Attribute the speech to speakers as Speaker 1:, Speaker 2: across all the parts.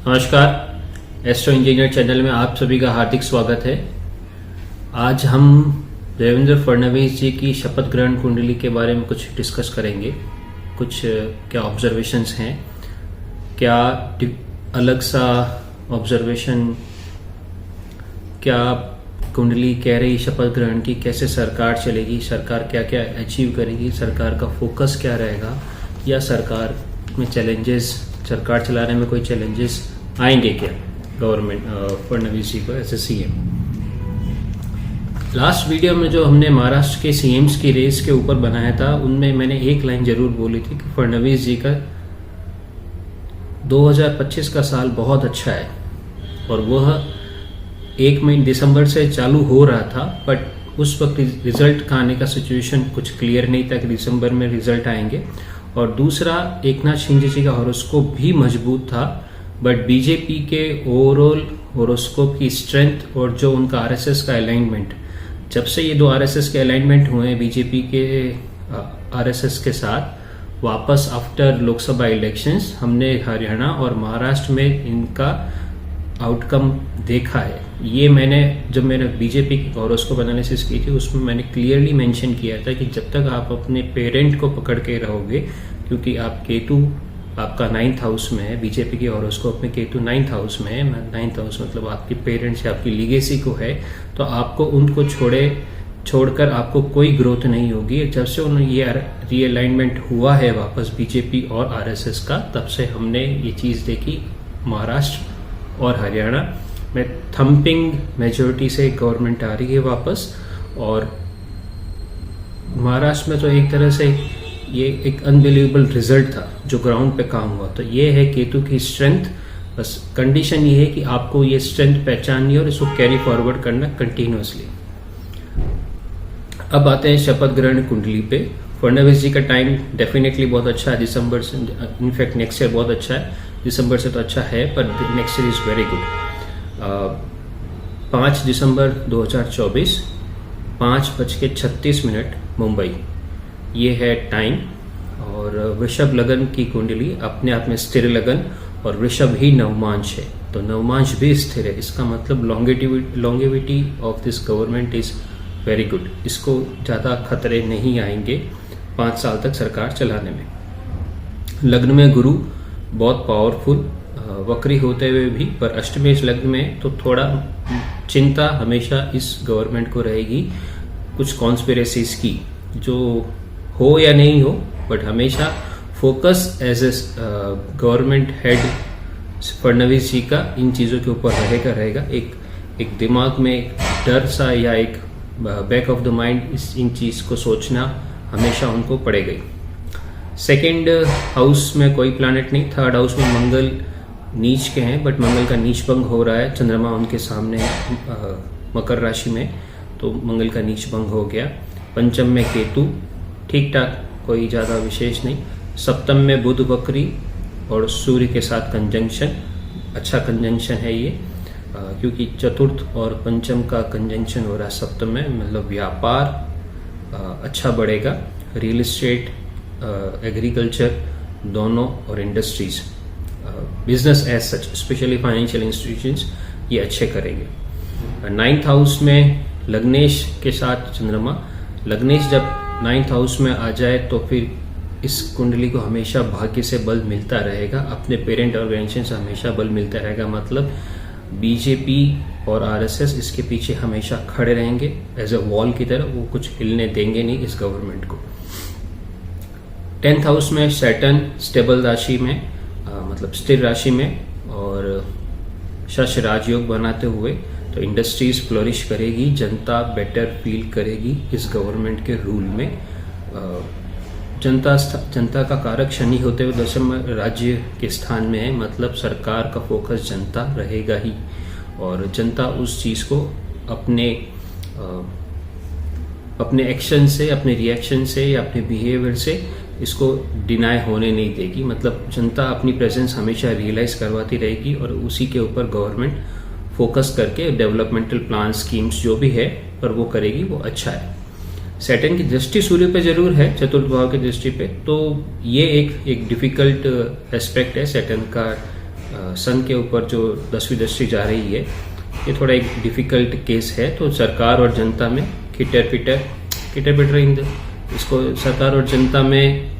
Speaker 1: नमस्कार, astro engineer channel में आप सभी का हार्दिक स्वागत है। आज हम देवेंद्र फडणवीस जी की शपथ ग्रहण कुंडली के बारे में कुछ डिस्कस करेंगे। कुछ क्या ऑब्जर्वेशंस हैं, क्या अलग सा ऑब्जर्वेशन, क्या कुंडली कह रही शपथ ग्रहण की, कैसे सरकार चलेगी, सरकार क्या क्या अचीव करेगी, सरकार का फोकस क्या रहेगा, या सरकार में चैलेंजेस, सरकार चलाने में कोई चैलेंजेस आएंगे क्या गवर्नमेंट फडणवीस जी को as a CM. Last video में जो हमने महाराष्ट्र के सीएम्स की रेस के ऊपर बनाया था, उनमें मैंने एक लाइन जरूर बोली थी कि फडणवीस जी का 2025 का साल बहुत अच्छा है, और वह 1 महीने दिसंबर से चालू हो रहा था, बट उस वक्त रिजल्ट का आने का सिचुएशन कुछ क्लियर नहीं था कि दिसंबर में रिजल्ट आएंगे। और दूसरा, एकनाथ शिंदे जी का हॉरोस्कोप भी मजबूत था, बट बीजेपी के ओवरऑल हॉरोस्कोप की स्ट्रेंथ और जो उनका आरएसएस का अलाइनमेंट, जब से ये दो आरएसएस के अलाइनमेंट हुए बीजेपी के आरएसएस के साथ वापस आफ्टर लोकसभा इलेक्शंस, हमने हरियाणा और महाराष्ट्र में इनका आउटकम देखा है। ये जब मैंने बीजेपी की हॉरोस्कोप एनालिसिस की थी, उसमें मैंने क्लियरली मेंशन किया था कि जब तक आप अपने पेरेंट को पकड़ के रहोगे, क्योंकि आप केतु आपका 9th हाउस में है, बीजेपी की हॉरोस्कोप में केतु 9th हाउस में है, 9th हाउस मतलब आपके पेरेंट्स या आपकी लीगेसी को है, तो आपको उनको छोड़कर आपको कोई ग्रोथ नहीं होगी। जब से ये रीअलाइनमेंट हुआ है वापस बीजेपी और आरएसएस का, तब से हमने ये चीज देखी। महाराष्ट्र और हरियाणा में थम्पिंग मेजोरिटी से गवर्नमेंट आ रही है वापस, और महाराष्ट्र में तो एक तरह से ये एक अनबिलीवेबल रिजल्ट था जो ग्राउंड पे काम हुआ। तो ये है केतु की स्ट्रेंथ। बस कंडीशन ये है कि आपको ये स्ट्रेंथ पहचाननी है और इसको कैरी फॉरवर्ड करना कंटिन्यूअसली। अब आते हैं शपथ ग्रहण कुंडली पे। फडणवीस जी का टाइम डेफिनेटली बहुत अच्छा है, दिसंबर से, इनफैक्ट नेक्स्ट ईयर बहुत अच्छा है। दिसंबर से तो अच्छा है, पर next year is very good. 5 दिसंबर 2024 5:36 मुंबई, ये है टाइम। और वृषभ लगन की कुंडली अपने आप में स्थिर लगन, और वृषभ ही नवमांश है, तो नवमांश भी स्थिर है। इसका मतलब longevity of this government is very good. इसको ज्यादा खतरे नहीं आएंगे 5 साल तक सरकार चलाने में। लग्न में गुरु बहुत पावरफुल, वक्री होते हुए भी, पर अष्टमेश लग्न में तो थोड़ा चिंता हमेशा इस गवर्नमेंट को रहेगी, कुछ कॉन्स्पिरेसीज की, जो हो या नहीं हो, बट हमेशा focus as a government head Fadnavis ji का इन चीजों के ऊपर रहेगा। एक दिमाग में एक डर सा या एक back of the mind in चीज को सोचना हमेशा उनको पड़ेगा। सेकेंड हाउस में कोई प्लैनेट नहीं, थर्ड हाउस में मंगल नीच के हैं, बट मंगल का नीच भंग हो रहा है, चंद्रमा उनके सामने है मकर राशि में, तो मंगल का नीच भंग हो गया। पंचम में केतु ठीक ठाक, कोई ज्यादा विशेष नहीं। सप्तम में बुध वक्री और सूर्य के साथ कंजंक्शन, अच्छा कंजंक्शन है ये, क्योंकि चतुर्थ और पंचम का कंजंक्शन हो रहा है सप्तम में, मतलब व्यापार अच्छा बढ़ेगा, रियल एस्टेट, एग्रीकल्चर दोनों, और industries, business as such, specially financial institutions, ये अच्छे करेंगे। 9th हाउस में लग्नेश के साथ चंद्रमा, लग्नेश जब 9th हाउस में आ जाए तो फिर इस कुंडली को हमेशा भाग्य से बल मिलता रहेगा, अपने पेरेंट ऑर्गेनाइजेशन से हमेशा बल मिलता रहेगा। मतलब बीजेपी और आरएसएस इसके पीछे हमेशा खड़े रहेंगे एज अ वॉल की तरह, वो कुछ हिलने देंगे नहीं इस गवर्नमेंट को। 10th हाउस में सैटर्न स्टेबल राशि में, मतलब स्थिर राशि में, और शश राजयोग बनाते हुए, तो इंडस्ट्रीज फ्लोरिश करेगी, जनता बेटर फील करेगी इस गवर्नमेंट के रूल में। जनता का कारक शनि होते हुए दशम राज्य के स्थान में है, मतलब सरकार का फोकस जनता रहेगा ही, और जनता उस चीज को अपने एक्शन से, अपने रिएक्शन से या अपने बिहेवियर से इसको डिनाई होने नहीं देगी। मतलब जनता अपनी प्रेजेंस हमेशा रियलाइज करवाती रहेगी, और उसी के ऊपर गवर्नमेंट फोकस करके डेवलपमेंटल प्लान, स्कीम्स जो भी है पर वो करेगी, वो अच्छा है। सैटर्न की दृष्टि सूर्य पे जरूर है, चतुर्थ भाव की दृष्टि पे, तो ये एक डिफिकल्ट एस्पेक्ट है सैटर्न का सन के ऊपर जो 10वीं दृष्टि जा रही है, ये थोड़ा एक डिफिकल्ट केस है। तो सरकार और जनता में किटर पिटर इसको सरकार और जनता में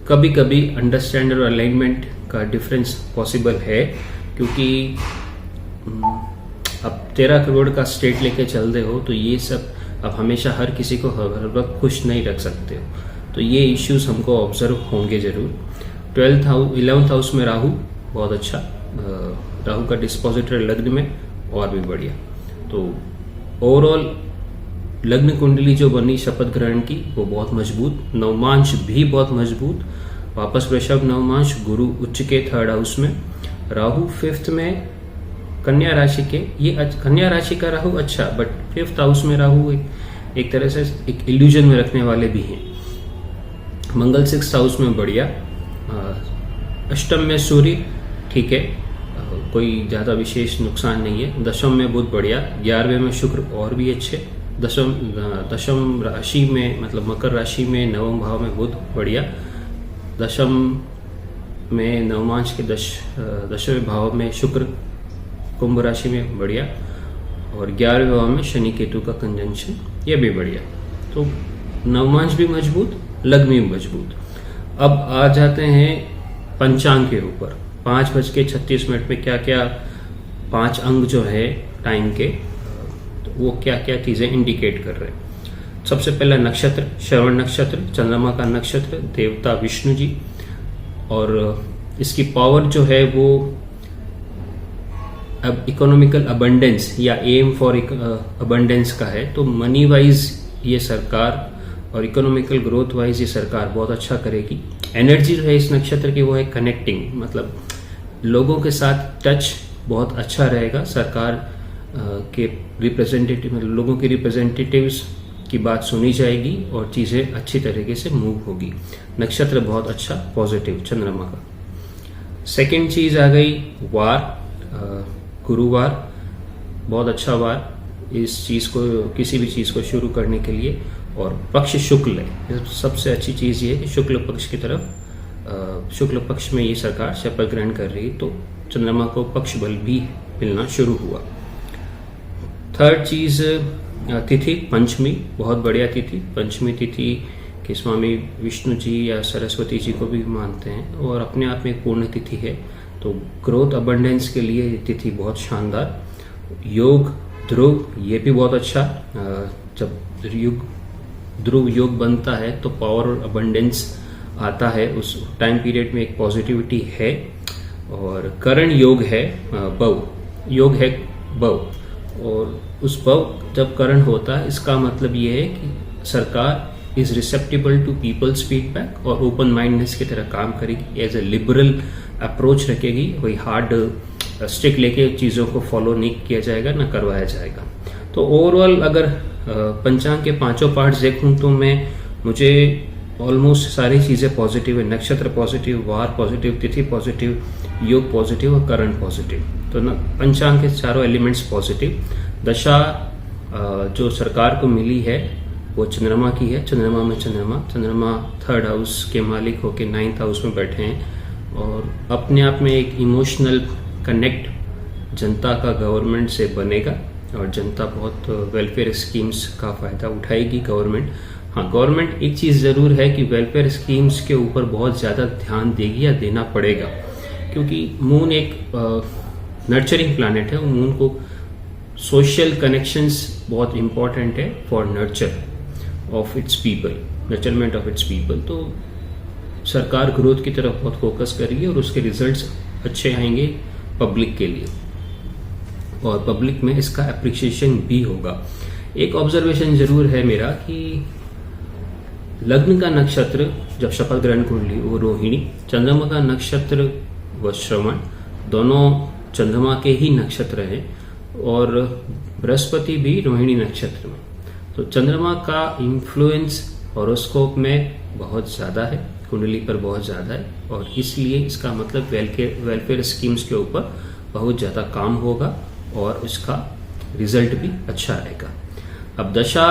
Speaker 1: कभी कभी अंडरस्टैंड और अलाइनमेंट का डिफरेंस पॉसिबल है, क्योंकि अब 13 करोड़ का स्टेट लेके चल रहे हो, तो ये सब अब हमेशा हर किसी को हर वक्त खुश नहीं रख सकते हो। तो ये इश्यूज हमको ऑब्जर्व होंगे जरूर। 11th हाउस में राहु बहुत अच्छा, राहु का डिस्पोजिटर लग्न में और भी बढ़िया। तो ओवरऑल लग्न कुंडली जो बनी शपथ ग्रहण की वो बहुत मजबूत, नवमांश भी बहुत मजबूत, वापस वृषभ नवमांश, गुरु उच्च के 3rd हाउस में, राहु 5th में कन्या राशि के, ये कन्या राशि का राहु अच्छा, बट 5th हाउस में राहु एक तरह से एक इल्यूजन में रखने वाले भी हैं। मंगल 6th हाउस में बढ़िया, अष्टम में सूर्य ठीक है, कोई ज्यादा विशेष नुकसान नहीं है। दशम में बुध बढ़िया, 11वें में शुक्र और भी अच्छे, दशम राशि में मतलब मकर राशि में 9वें भाव में बुध बढ़िया, दशम में नवमांश के 10वें भाव में शुक्र कुंभ राशि में बढ़िया, और 11वें भाव में शनि केतु का कंजंक्शन ये भी बढ़िया। तो नवमांश भी मजबूत, लग्न भी मजबूत। अब आ जाते हैं पंचांग के ऊपर, 5:36 में क्या क्या 5 अंग जो है टाइम के, तो वो क्या क्या चीजें इंडिकेट कर रहे हैं। सबसे पहला नक्षत्र श्रवण नक्षत्र, चंद्रमा का नक्षत्र, देवता विष्णु जी, और इसकी पावर जो है वो अब इकोनॉमिकल अबंडेंस या एम फॉर अबंडेंस का है। तो मनी वाइज ये सरकार और इकोनॉमिकल ग्रोथ वाइज ये सरकार बहुत अच्छा करेगी। एनर्जी जो है इस नक्षत्र की वो है कनेक्टिंग, मतलब लोगों के साथ टच बहुत अच्छा रहेगा। सरकार के रिप्रेजेंटेटिव, लोगों के रिप्रेजेंटेटिव्स की बात सुनी जाएगी और चीजें अच्छी तरीके से मूव होगी। नक्षत्र बहुत अच्छा पॉजिटिव चंद्रमा का। सेकंड चीज आ गई वार, गुरुवार बहुत अच्छा वार इस चीज को, किसी भी चीज को शुरू करने के लिए, और पक्ष शुक्ल है। सबसे अच्छी चीज ये है कि शुक्ल पक्ष की तरफ, शुक्ल पक्ष में ये सरकार शपथ ग्रहण कर रही, तो चंद्रमा को पक्ष बल भी मिलना शुरू हुआ। थर्ड चीज तिथि पंचमी, बहुत बढ़िया तिथि। पंचमी तिथि के स्वामी विष्णु जी या सरस्वती जी को भी मानते हैं और अपने आप में एक पूर्ण तिथि है। तो ग्रोथ अबंडेंस के लिए ये तिथि बहुत शानदार। योग ध्रुव ये भी बहुत अच्छा, जब ध्रुव योग बनता है तो पावर और अबंडेंस आता है, उस टाइम पीरियड में एक पॉजिटिविटी है। और करण योग है बव, योग है बव, और उस बव जब करण होता है इसका मतलब ये है कि सरकार इज रिसेप्टिबल टू पीपल्स फीडबैक और ओपन माइंडनेस की तरह काम करेगी, एज ए लिबरल अप्रोच रखेगी। कोई हार्ड स्टिक लेके चीजों को फॉलो नहीं किया जाएगा, ना करवाया जाएगा। तो ओवरऑल अगर पंचांग के 5 पार्ट्स देखूं तो मुझे ऑलमोस्ट सारी चीजें पॉजिटिव है। नक्षत्र पॉजिटिव, वार पॉजिटिव, तिथि पॉजिटिव, योग पॉजिटिव और करण पॉजिटिव। तो पंचांग के चारों एलिमेंट्स पॉजिटिव। दशा जो सरकार को मिली है वो चंद्रमा की है। चंद्रमा में चंद्रमा 3rd हाउस के मालिक होके 9th हाउस में बैठे हैं, और अपने आप में एक इमोशनल कनेक्ट जनता का गवर्नमेंट से बनेगा, और जनता बहुत वेलफेयर स्कीम्स का फायदा उठाएगी गवर्नमेंट। हाँ, गवर्नमेंट एक चीज जरूर है कि वेलफेयर स्कीम्स के ऊपर बहुत ज्यादा ध्यान देगी या देना पड़ेगा, क्योंकि मून एक नर्चरिंग प्लैनेट है। मून को सोशल कनेक्शंस बहुत इंपॉर्टेंट है for nurture of its people, nurturement of its people. तो सरकार ग्रोथ की तरफ बहुत फोकस करेगी और उसके रिजल्ट्स अच्छे आएंगे पब्लिक के लिए, और पब्लिक में इसका अप्रिसिएशन भी होगा। एक ऑब्जर्वेशन जरूर है मेरा कि लग्न का नक्षत्र जब शपथ ग्रहण कुंडली वो रोहिणी, चंद्रमा का नक्षत्र व श्रवण, दोनों चंद्रमा के ही नक्षत्र हैं, और बृहस्पति भी रोहिणी नक्षत्र में। तो चंद्रमा का इन्फ्लुएंस हॉरोस्कोप में बहुत ज्यादा है, कुंडली पर बहुत ज्यादा है, और इसलिए इसका मतलब वेलफेयर स्कीम्स के ऊपर बहुत ज्यादा काम होगा और उसका रिजल्ट भी अच्छा आएगा। अब दशा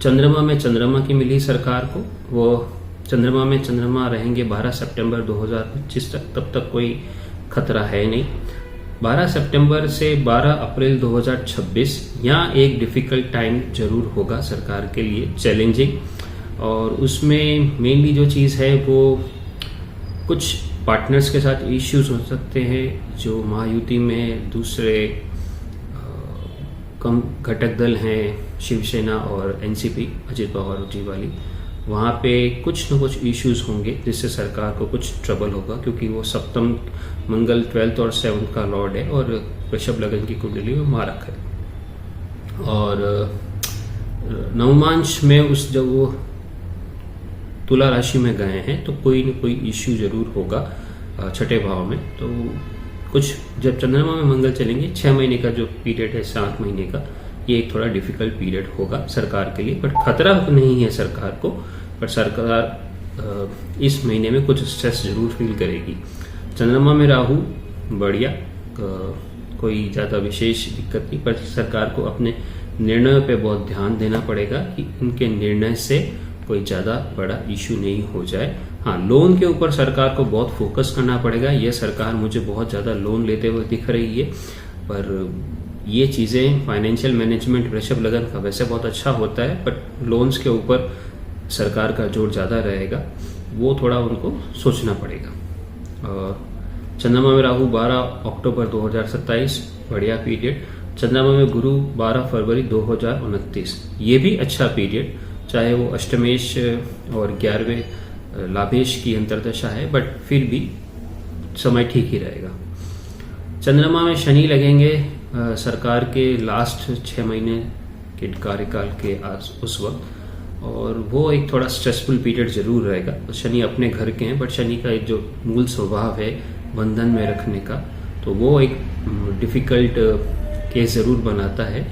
Speaker 1: चंद्रमा में चंद्रमा की मिली सरकार को, वो चंद्रमा में चंद्रमा रहेंगे 12 सितंबर 2025 तक। तब तक कोई खतरा है नहीं। 12 सितंबर से 12 अप्रैल 2026 यहाँ एक डिफिकल्ट टाइम जरूर होगा सरकार के लिए, चैलेंजिंग। और उसमें मेनली जो चीज़ है वो कुछ पार्टनर्स के साथ इश्यूज हो सकते हैं। जो महायुति में दूसरे कम घटक दल हैं, शिवसेना और एनसीपी अजित पवार जी वाली, वहाँ पे कुछ न कुछ इश्यूज होंगे जिससे सरकार को कुछ ट्रबल होगा, क्योंकि वो सप्तम मंगल 12th और 7th का लॉर्ड है और वृषभ लगन की कुंडली में मारक है। और नवमांश में उस जब वो तुला राशि में गए हैं तो कोई न कोई इश्यू जरूर होगा छठे भाव में। तो कुछ जब चंद्रमा में मंगल चलेंगे 6 महीने का जो पीरियड है, 7 महीने का, ये एक थोड़ा डिफिकल्ट पीरियड होगा सरकार के लिए। बट खतरा नहीं है सरकार को, पर सरकार इस महीने में कुछ स्ट्रेस जरूर फील करेगी। चंद्रमा में राहु बढ़िया, कोई ज़्यादा विशेष दिक्कत नहीं, पर सरकार को अपने निर्णयों पे बहुत ध्यान देना पड़ेगा कि इनके निर्णय से कोई ज़्यादा बड़ा इशू नहीं हो जाए। हाँ, लोन के ऊपर सरकार को बहुत फोकस करना पड़ेगा। ये सरकार मुझे बहुत ज़्यादा लोन लेते हुए दिख रही है, पर ये चीज़ें फाइनेंशियल मैनेजमेंट वृषभ लगन का वैसे बहुत अच्छा होता है, बट लोन्स के ऊपर सरकार का जोर ज़्यादा रहेगा, वो थोड़ा उनको सोचना पड़ेगा। और चंद्रमा में राहु 12 अक्टूबर 2027 बढ़िया पीरियड। चंद्रमा में गुरु 12 फरवरी 2029, ये भी अच्छा पीरियड, चाहे वो अष्टमेश और 11वें लाभेश की अंतर्दशा है, बट फिर भी समय ठीक ही रहेगा। चंद्रमा में शनि लगेंगे सरकार के लास्ट 6 महीने के कार्यकाल के उस वक्त, और वो एक थोड़ा स्ट्रेसफुल पीरियड जरूर रहेगा। तो शनि अपने घर के हैं, बट शनि का एक जो मूल स्वभाव है बंधन में रखने का, तो वो एक डिफिकल्ट केस जरूर बनाता है,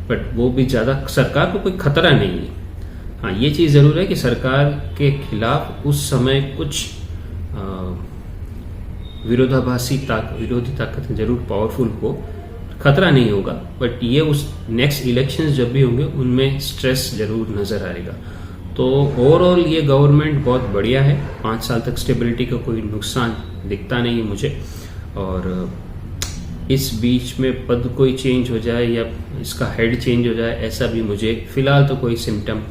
Speaker 1: बट वो भी ज़्यादा सरकार को कोई खतरा नहीं है। हाँ, ये चीज़ ज़रूर है कि सरकार के खिलाफ उस समय कुछ विरोधी ताकत जरूर पावरफुल हो, खतरा नहीं होगा, बट ये उस नेक्स्ट इलेक्शंस जब भी होंगे उनमें स्ट्रेस जरूर नजर आएगा। तो ओवरऑल ये गवर्नमेंट बहुत बढ़िया है, 5 साल तक स्टेबिलिटी का कोई नुकसान दिखता नहीं है मुझे। और इस बीच में पद कोई चेंज हो जाए या इसका हेड चेंज हो जाए, ऐसा भी मुझे फिलहाल तो कोई सिम्टम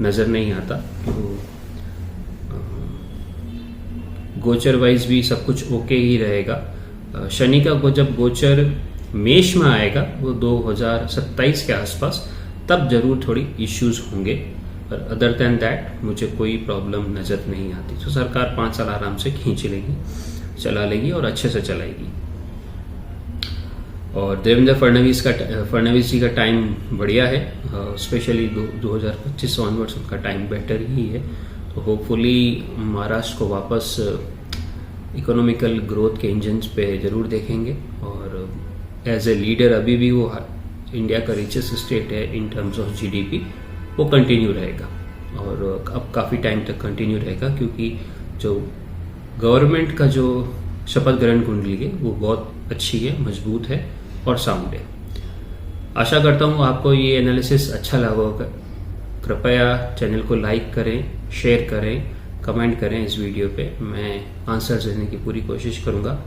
Speaker 1: नजर नहीं आता। तो गोचर वाइज भी सब कुछ ओके ही रहेगा। शनि का जब गोचर मेष में आएगा वो 2027 के आसपास, तब जरूर थोड़ी इश्यूज होंगे, पर अदर देन दैट मुझे कोई प्रॉब्लम नजर नहीं आती। तो सरकार 5 साल आराम से खींच लेगी, चला लेगी और अच्छे से चलाएगी। और देवेंद्र फडणवीस जी का टाइम बढ़िया है, स्पेशली 2025 ऑनवर्ड्स उनका टाइम बेटर ही है। तो होपफुली महाराष्ट्र को वापस इकोनॉमिकल ग्रोथ के इंजन पे जरूर देखेंगे, और एज ए लीडर अभी भी वो इंडिया का रिचेस्ट स्टेट है इन टर्म्स ऑफ जीडीपी, वो कंटिन्यू रहेगा और अब काफ़ी टाइम तक कंटिन्यू रहेगा, क्योंकि जो गवर्नमेंट का जो शपथ ग्रहण कुंडली है वो बहुत अच्छी है, मजबूत है और साउंड है। आशा करता हूँ आपको ये एनालिसिस अच्छा लगा होगा। कृपया चैनल को लाइक करें, शेयर करें, कमेंट करें इस वीडियो पे। मैं आंसर देने की पूरी कोशिश करूँगा।